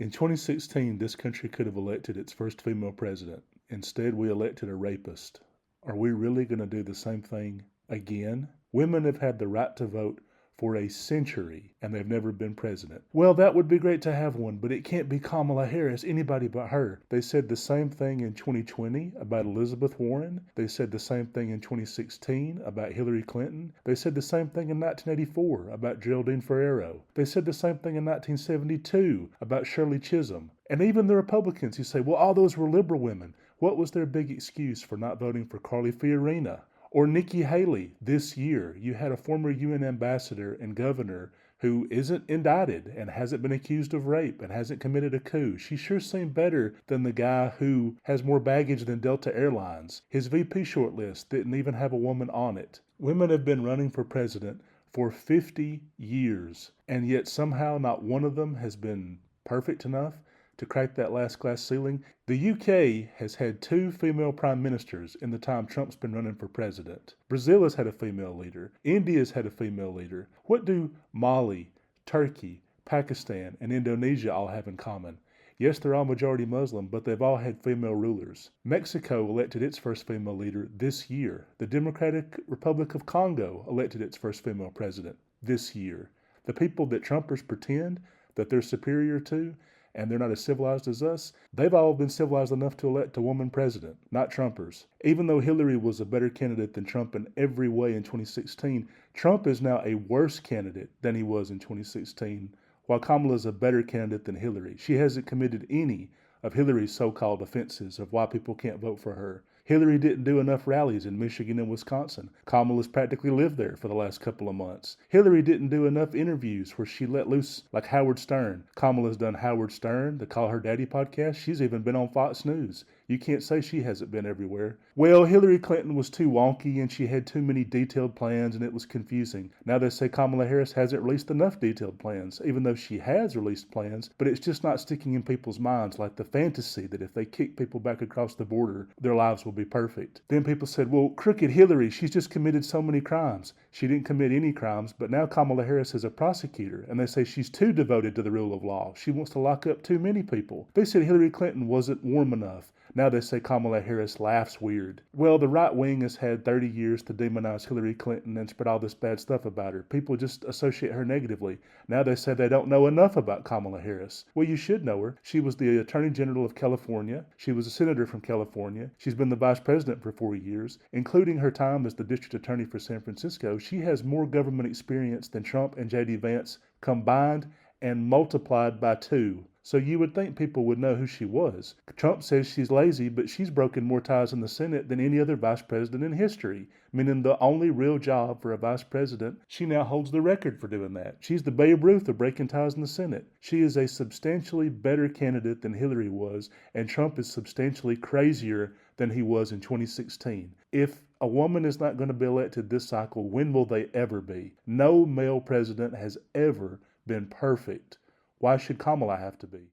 In 2016, this country could have elected its first female president. Instead, we elected a rapist. Are we really going to do the same thing again? Women have had the right to vote for a century, and they've never been president. Well, that would be great to have one, but it can't be Kamala Harris, anybody but her. They said the same thing in 2020 about Elizabeth Warren. They said the same thing in 2016 about Hillary Clinton. They said the same thing in 1984 about Geraldine Ferrero. They said the same thing in 1972 about Shirley Chisholm. And even the Republicans who say, well, all those were liberal women. What was their big excuse for not voting for Carly Fiorina? Or Nikki Haley this year? You had a former UN ambassador and governor who isn't indicted and hasn't been accused of rape and hasn't committed a coup. She sure seemed better than the guy who has more baggage than Delta Airlines. His VP shortlist didn't even have a woman on it. Women have been running for president for 50 years, and yet somehow not one of them has been perfect enough to crack that last glass ceiling. The UK has had 2 female prime ministers in the time Trump's been running for president. Brazil has had a female leader. India's had a female leader. What do Mali, Turkey, Pakistan, and Indonesia all have in common? Yes, they're all majority Muslim, but they've all had female rulers. Mexico elected its first female leader this year. The Democratic Republic of Congo elected its first female president this year. The people that Trumpers pretend that they're superior to, and they're not as civilized as us, they've all been civilized enough to elect a woman president, not Trumpers. Even though Hillary was a better candidate than Trump in every way in 2016, Trump is now a worse candidate than he was in 2016, while Kamala is a better candidate than Hillary. She hasn't committed any of Hillary's so-called offenses of why people can't vote for her. Hillary didn't do enough rallies in Michigan and Wisconsin. Kamala's practically lived there for the last couple of months. Hillary didn't do enough interviews where she let loose like Howard Stern. Kamala's done Howard Stern, the Call Her Daddy podcast. She's even been on Fox News. You can't say she hasn't been everywhere. Well, Hillary Clinton was too wonky and she had too many detailed plans and it was confusing. Now they say Kamala Harris hasn't released enough detailed plans, even though she has released plans, but it's just not sticking in people's minds like the fantasy that if they kick people back across the border, their lives will be perfect. Then people said, well, crooked Hillary, she's just committed so many crimes. She didn't commit any crimes, but now Kamala Harris is a prosecutor, and they say she's too devoted to the rule of law. She wants to lock up too many people. They said Hillary Clinton wasn't warm enough. Now they say Kamala Harris laughs weird. Well, the right wing has had 30 years to demonize Hillary Clinton and spread all this bad stuff about her. People just associate her negatively. Now they say they don't know enough about Kamala Harris. Well, you should know her. She was the Attorney General of California. She was a senator from California. She's been the vice president for 4 years, including her time as the district attorney for San Francisco. She has more government experience than Trump and J.D. Vance combined and multiplied by 2. So you would think people would know who she was. Trump says she's lazy, but she's broken more ties in the Senate than any other vice president in history, meaning the only real job for a vice president. She now holds the record for doing that. She's the Babe Ruth of breaking ties in the Senate. She is a substantially better candidate than Hillary was, and Trump is substantially crazier than he was in 2016. If a woman is not going to be elected this cycle, when will they ever be? No male president has ever been perfect. Why should Kamala have to be?